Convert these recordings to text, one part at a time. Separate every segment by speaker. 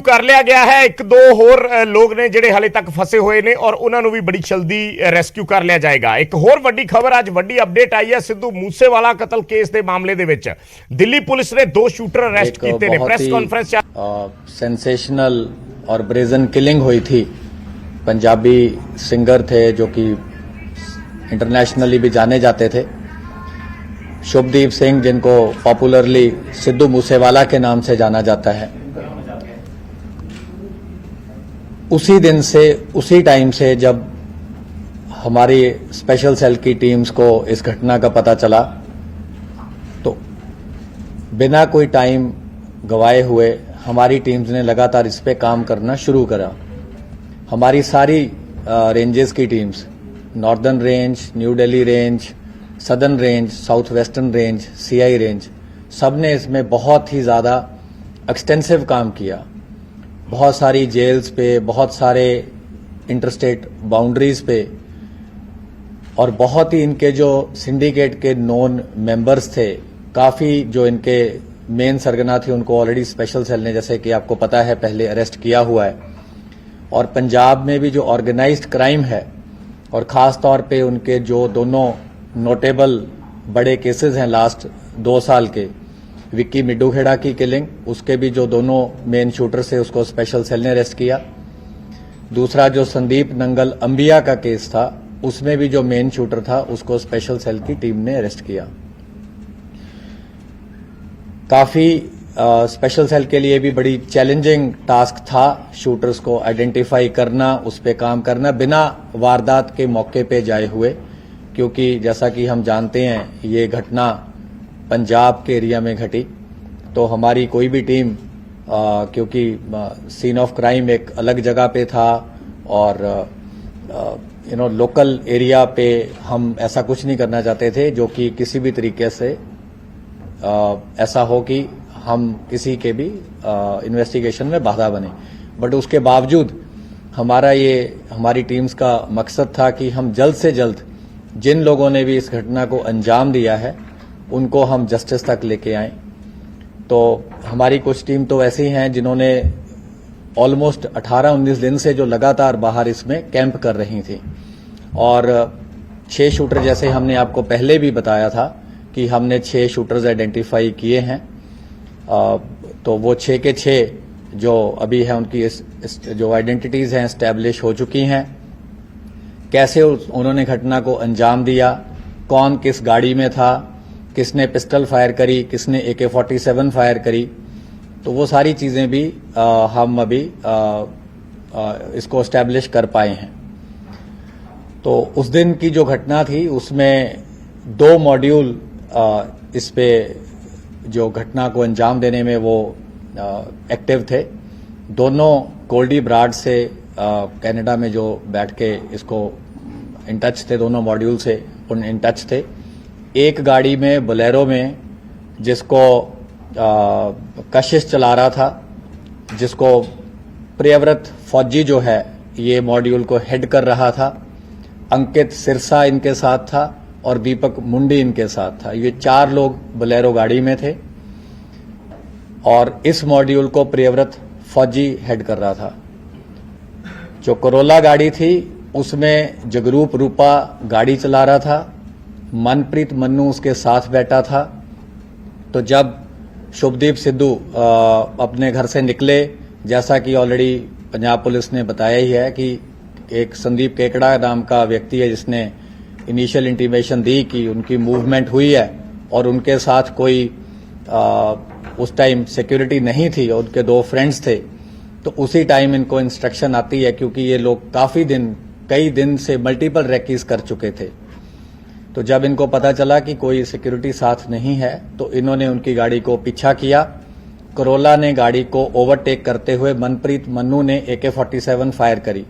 Speaker 1: ਕਰ ਲਿਆ ਗਿਆ ਹੈ। ਇੱਕ ਦੋ ਹੋਰ ਲੋਕ ਨੇ ਜਿਹੜੇ ਹਾਲੇ ਤੱਕ ਫਸੇ ਹੋਏ ਨੇ ਔਰ ਉਹਨਾਂ ਨੂੰ ਵੀ ਬੜੀ ਜਲਦੀ ਰੈਸਕਿਊ ਕਰ ਲਿਆ ਜਾਏਗਾ। ਇੱਕ ਹੋਰ ਵੱਡੀ ਖਬਰ ਅੱਜ ਵੱਡੀ ਅਪਡੇਟ ਆਈ ਹੈ ਸਿੱਧੂ ਮੂਸੇਵਾਲਾ ਕਤਲ ਕੇਸ ਦੇ ਮਾਮਲੇ ਦੇ ਵਿੱਚ ਦਿੱਲੀ ਪੁਲਿਸ ਨੇ ਦੋ ਸ਼ੂਟਰ ਅਰੈਸਟ ਕੀਤੇ ਨੇ। प्रेस कॉन्फ्रेंस
Speaker 2: सेंसेशनल और ब्रेजन किलिंग हुई थी। पंजाबी सिंगर थे जो कि इंटरनेशनली भी जाने जाते थे, शुभदीप सिंह, जिनको पॉपुलरली सिद्धू मूसेवाला के नाम से जाना जाता है। उसी दिन से, उसी टाइम से जब हमारी स्पेशल सेल की टीम्स को इस घटना का पता चला तो बिना कोई टाइम गवाए हुए हमारी टीम्स ने लगातार इस पे काम करना शुरू करा। हमारी सारी रेंजेस की teams, northern range, new Delhi range, southern range, south western range, CI range, सब ने इसमें बहुत ही ज़्यादा एक्सटेंसिव काम किया। बहुत सारी जेल्स पे, बहुत सारे इंटरस्टेट बाउंड्रीज पे, और बहुत ही इनके जो सिंडिकेट के नॉन मेंबर्स थे, काफ़ी जो इनके मेन सरगना थे उनको ऑलरेडी स्पेशल सेल ने, जैसे कि आपको पता है, पहले अरेस्ट किया हुआ है। और पंजाब में भी जो ऑर्गेनाइज्ड क्राइम है और ख़ास तौर पे उनके जो दोनों नोटेबल बड़े केसेस हैं लास्ट 2 साल के, विक्की मिड्डूखेड़ा की किलिंग, उसके भी जो दोनों मेन शूटर थे उसको स्पेशल सेल ने अरेस्ट किया। दूसरा जो संदीप नंगल अंबिया का केस था, उसमें भी जो मेन शूटर था उसको स्पेशल सेल की टीम ने अरेस्ट किया। काफ़ी स्पेशल सेल के लिए भी बड़ी चैलेंजिंग टास्क था शूटर्स को आइडेंटिफाई करना, उस पर काम करना बिना वारदात के मौके पे जाए हुए, क्योंकि जैसा कि हम जानते हैं ये घटना पंजाब के एरिया में घटी। तो हमारी कोई भी टीम, क्योंकि सीन ऑफ क्राइम एक अलग जगह पे था और लोकल एरिया पे हम ऐसा कुछ नहीं करना चाहते थे जो कि किसी भी तरीके से ऐसा हो कि हम किसी के भी इन्वेस्टिगेशन में बाधा बने। बट उसके बावजूद हमारी टीम्स का मकसद था कि हम जल्द से जल्द जिन लोगों ने भी इस घटना को अंजाम दिया है उनको हम जस्टिस तक लेके आएं। तो हमारी कुछ टीम तो ऐसी हैं जिन्होंने ऑलमोस्ट 18-19 दिन से जो लगातार बाहर इसमें कैंप कर रही थी, और 6 शूटर, जैसे हमने आपको पहले भी बताया था कि हमने 6 शूटर्स आइडेंटिफाई किए हैं। तो वो 6 के 6 जो अभी है उनकी जो आइडेंटिटीज हैं एस्टैब्लिश हो चुकी हैं। कैसे उन्होंने घटना को अंजाम दिया, कौन किस गाड़ी में था, किसने पिस्टल फायर करी, किसने AK-47 फायर करी, तो वो सारी चीज़ें भी हम अभी इसको एस्टैब्लिश कर पाए हैं। तो उस दिन की जो घटना थी उसमें 2 मॉड्यूल इस पे जो घटना को अंजाम देने में वो एक्टिव थे। दोनों गोल्डी ब्राड से कनाडा में जो बैठ के इसको इन टच थे, दोनों मॉड्यूल से इन टच थे। एक गाड़ी में बोलेरो में जिसको कशिश चला रहा था, जिसको प्रियव्रत फौजी जो है ये मॉड्यूल को हेड कर रहा था, अंकित सिरसा इनके साथ था और दीपक मुंडी इनके साथ था। ये 4 लोग बोलेरो गाड़ी में थे और इस मॉड्यूल को प्रियव्रत फौजी हेड कर रहा था। जो करोला गाड़ी थी उसमें जगरूप रूपा गाड़ी चला रहा था, मनप्रीत मन्नू उसके साथ बैठा था। तो जब शुभदीप सिद्धू अपने घर से निकले, जैसा कि ऑलरेडी पंजाब पुलिस ने बताया ही है कि एक संदीप केकड़ा नाम का व्यक्ति है जिसने इनिशियल इंटीमेशन दी कि उनकी मूवमेंट हुई है और उनके साथ कोई उस टाइम सिक्योरिटी नहीं थी और उनके 2 फ्रेंड्स थे। तो उसी टाइम इनको इंस्ट्रक्शन आती है, क्योंकि ये लोग कई दिन से मल्टीपल रेकीज कर चुके थे। तो जब इनको पता चला कि कोई सिक्योरिटी साथ नहीं है तो इन्होंने उनकी गाड़ी को पीछा किया। करोला ने गाड़ी को ओवरटेक करते हुए मनप्रीत मन्नू ने AK-47 फायर करी।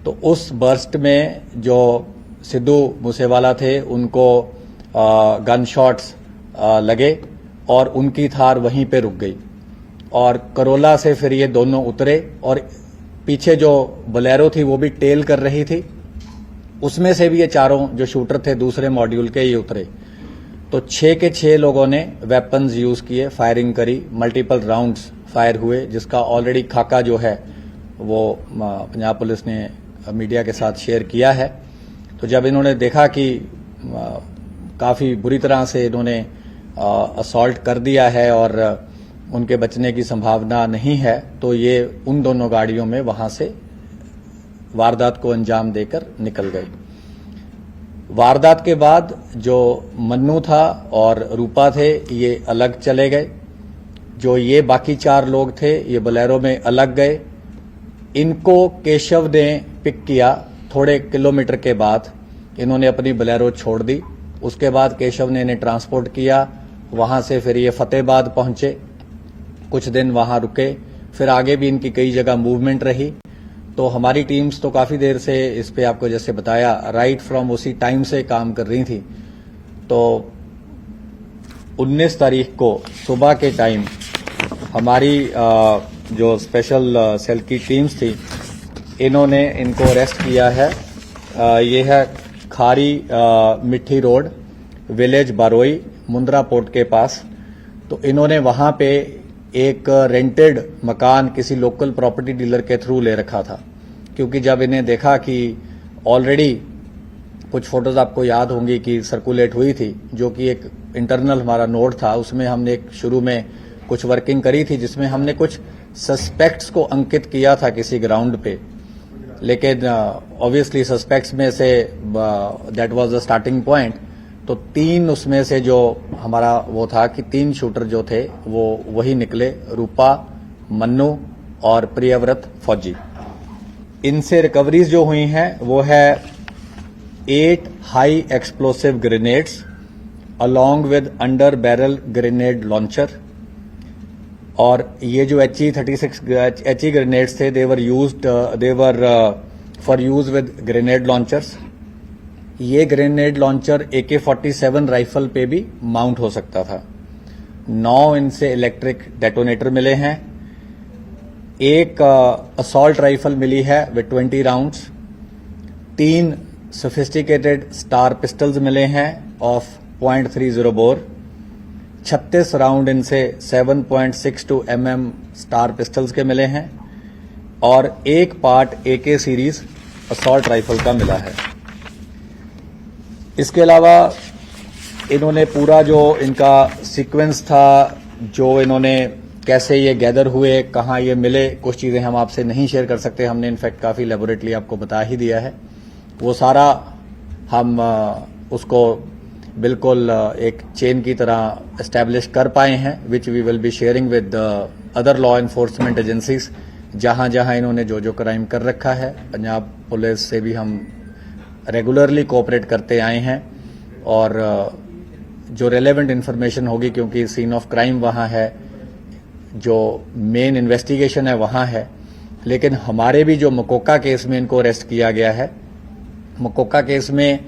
Speaker 2: तो उस बर्स्ट में जो सिद्धू मूसेवाला थे उनको गन शॉट्स लगे और उनकी थार वहीं पे रुक गई। और करोला से फिर ये दोनों उतरे और पीछे जो बोलेरो थी वो भी टेल कर रही थी, उसमें से भी ये 4 जो शूटर थे दूसरे मॉड्यूल के, ये उतरे। तो 6 के 6 लोगों ने वेपन्स यूज किए, फायरिंग करी, मल्टीपल राउंड्स फायर हुए, जिसका ऑलरेडी खाका जो है वो पंजाब पुलिस ने मीडिया के साथ शेयर किया है। तो जब इन्होंने देखा कि काफ़ी बुरी तरह से इन्होंने असॉल्ट कर दिया है और उनके बचने की संभावना नहीं है, तो ये उन दोनों गाड़ियों में वहां से वारदात को अंजाम देकर निकल गई। वारदात के बाद जो मन्नू था और रूपा थे ये अलग चले गए। जो ये बाकी 4 लोग थे ये बोलेरो में अलग गए। इनको केशव ने पिक किया। थोड़े किलोमीटर के बाद इन्होंने अपनी बोलेरो छोड़ दी। उसके बाद केशव ने इन्हें ट्रांसपोर्ट किया। वहां से फिर ये फतेहाबाद पहुंचे, कुछ दिन वहां रुके, फिर आगे भी इनकी कई जगह मूवमेंट रही। तो हमारी टीम्स तो काफी देर से इस पे आपको जैसे बताया राइट फ्रॉम उसी टाइम से काम कर रही थी। तो 19 तारीख को सुबह के टाइम हमारी जो स्पेशल सेल की टीम्स थी इन्होंने इनको अरेस्ट किया है। ये है खारी मिट्टी रोड, विलेज बारोई, मुंद्रा पोर्ट के पास। तो इन्होंने वहां पे एक रेंटेड मकान किसी लोकल प्रॉपर्टी डीलर के थ्रू ले रखा था, क्योंकि जब इन्हें देखा कि ऑलरेडी कुछ फोटोज आपको याद होंगी कि सर्कुलेट हुई थी, जो कि एक इंटरनल हमारा नोट था, उसमें हमने एक शुरू में कुछ वर्किंग करी थी जिसमें हमने कुछ सस्पेक्ट्स को अंकित किया था किसी ग्राउंड पे। लेकिन ऑब्वियसली सस्पेक्ट्स में say that was the starting point. तो 3 उसमें से जो हमारा वो था कि 3 शूटर जो थे वो वही निकले, रूपा, मन्नू और प्रियव्रत फौजी। इनसे रिकवरीज जो हुई हैं वो है 8 high explosive grenades along with under barrel grenade launcher. और ये जो HE-36 ग्रेनेड्स थे they were for use with grenade launchers. ये ग्रेनेड लॉन्चर AK-47 राइफल पे भी माउंट हो सकता था। 9 इनसे इलेक्ट्रिक डेटोनेटर मिले हैं। एक असॉल्ट राइफल मिली है with 20 rounds. 3 sophisticated star pistols मिले हैं ऑफ .30 बोर। 36 राउंड इनसे 7.62 mm स्टार पिस्टल्स के मिले हैं और एक part AK series assault rifle का मिला है। इसके अलावा इन्होंने पूरा जो इनका सीक्वेंस था, जो इन्होंने कैसे ये गैदर हुए, कहाँ ये मिले, कुछ चीज़ें हम आपसे नहीं शेयर कर सकते। हमने इनफैक्ट काफ़ी लेबोरेटली आपको बता ही दिया है। वो सारा हम उसको बिल्कुल एक चेन की तरह एस्टैब्लिश कर पाए हैं, which we will be sharing with other law enforcement agencies जहां जहां इन्होंने जो जो क्राइम कर रखा है। पंजाब पुलिस से भी हम रेगुलरली कोऑपरेट करते आए हैं और जो रेलेवेंट इन्फॉर्मेशन होगी, क्योंकि सीन ऑफ क्राइम वहां है, जो मेन इन्वेस्टिगेशन है वहां है। लेकिन हमारे भी जो मकोका केस में इनको अरेस्ट किया गया है, मकोका केस में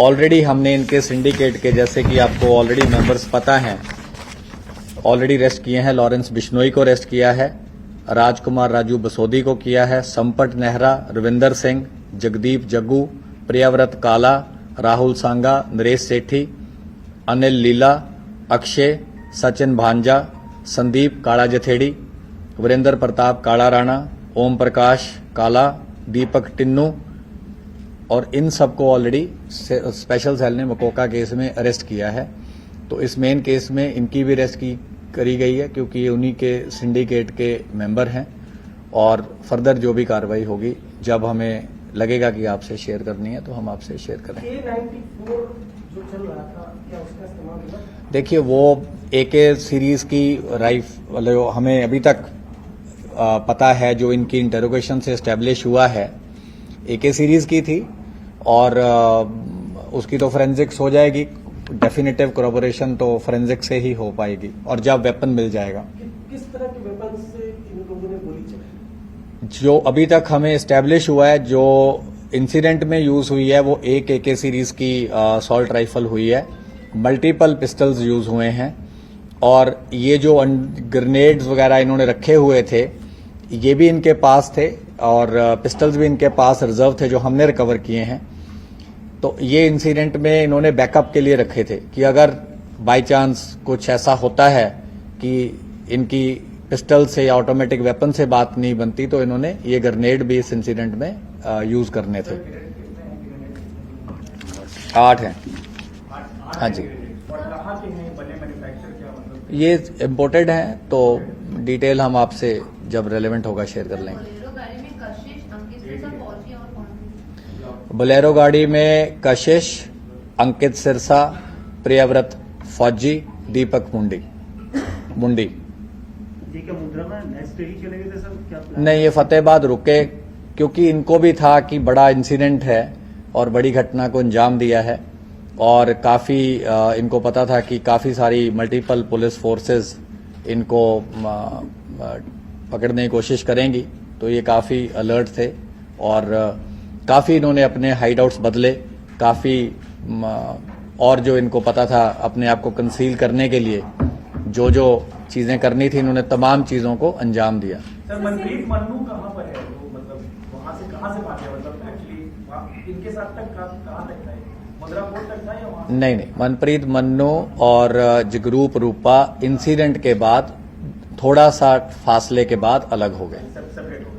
Speaker 2: ऑलरेडी हमने इनके सिंडिकेट के, जैसे कि आपको ऑलरेडी मेंबर्स पता हैं, ऑलरेडी अरेस्ट किए हैं। लॉरेंस बिश्नोई को अरेस्ट किया है, राजकुमार राजू बसोदी को किया है, संपट नेहरा, रविंदर सिंह, जगदीप जग्गू, प्रियव्रत काला, राहुल सांगा, नरेश सेठी, अनिल लीला, अक्षय, सचिन भांजा, संदीप काला जथेड़ी, वीरेंद्र प्रताप काला राणा, ओम प्रकाश काला, दीपक टिन्नू, और इन सबको ऑलरेडी स्पेशल सेल ने मकोका केस में अरेस्ट किया है। तो इस मेन केस में इनकी भी अरेस्ट करी गई है, क्योंकि ये उन्हीं के सिंडिकेट के मेंबर हैं। और फर्दर जो भी कार्रवाई होगी, जब हमें लगेगा कि आपसे शेयर करनी है तो हम आपसे शेयर करेंगे।
Speaker 3: A-94 जो चल रहा था, क्या उसका इस्तेमाल हुआ?
Speaker 2: देखिए, वो AK सीरीज की राइफल हमें अभी तक पता है, जो इनकी इंटरोगेशन से एस्टेब्लिश हुआ है, AK सीरीज की थी। और उसकी तो फोरेंसिक्स हो जाएगी, डेफिनेटिव कोरोबोरेशन तो फोरेंसिक से ही हो पाएगी, और जब वेपन मिल जाएगा।
Speaker 3: किस तरह के वेपन से इन लोगों ने गोली चलाई?
Speaker 2: जो अभी तक हमें एस्टेब्लिश हुआ है, जो इंसिडेंट में यूज हुई है, वो एक AK सीरीज की असॉल्ट राइफल हुई है। मल्टीपल पिस्टल्स यूज हुए हैं, और ये जो ग्रेनेड्स वगैरह इन्होंने रखे हुए थे, ये भी इनके पास थे, और पिस्टल्स भी इनके पास रिजर्व थे जो हमने रिकवर किए हैं। तो ये इंसिडेंट में इन्होंने बैकअप के लिए रखे थे कि अगर बाय चांस कुछ ऐसा होता है कि इनकी पिस्टल से या ऑटोमेटिक वेपन से बात नहीं बनती, तो इन्होंने ये ग्रेनेड भी इस इंसिडेंट में यूज करने थे। 8 हैं। हाँ जी, ये इम्पोर्टेड हैं, तो डिटेल हम आपसे जब रेलेवेंट होगा शेयर कर लेंगे। बोलेरो गाड़ी में कशिश, अंकित सिरसा, प्रियव्रत फौजी, दीपक मुंडी।
Speaker 3: ये क्या मुद्रा में नेक्स्ट डे ही चले गए थे सर, क्या प्लान?
Speaker 2: नहीं, ये फतेहाबाद रुके, क्योंकि इनको भी था कि बड़ा इंसिडेंट है और बड़ी घटना को अंजाम दिया है, और काफी इनको पता था कि काफी सारी मल्टीपल पुलिस फोर्सेस इनको पकड़ने की कोशिश करेंगी, तो ये काफी अलर्ट थे और काफी इन्होंने अपने हाइडआउट्स बदले, काफी और जो इनको पता था अपने आप को कंसील करने के लिए जो जो चीजें करनी थी, इन्होंने तमाम चीजों को अंजाम दिया।
Speaker 3: सर मनप्रीत मन्नू कहाँ पर है वो, मतलब वहाँ से भागे, मतलब एक्चुअली इनके साथ तक कहाँ तक था, मदुरा पोर्ट तक था या वहाँ?
Speaker 2: नहीं, मनप्रीत मन्नू और जगरूप रूपा इंसिडेंट के बाद थोड़ा सा फासले के बाद अलग हो गए।
Speaker 3: सेपरेट हो गए।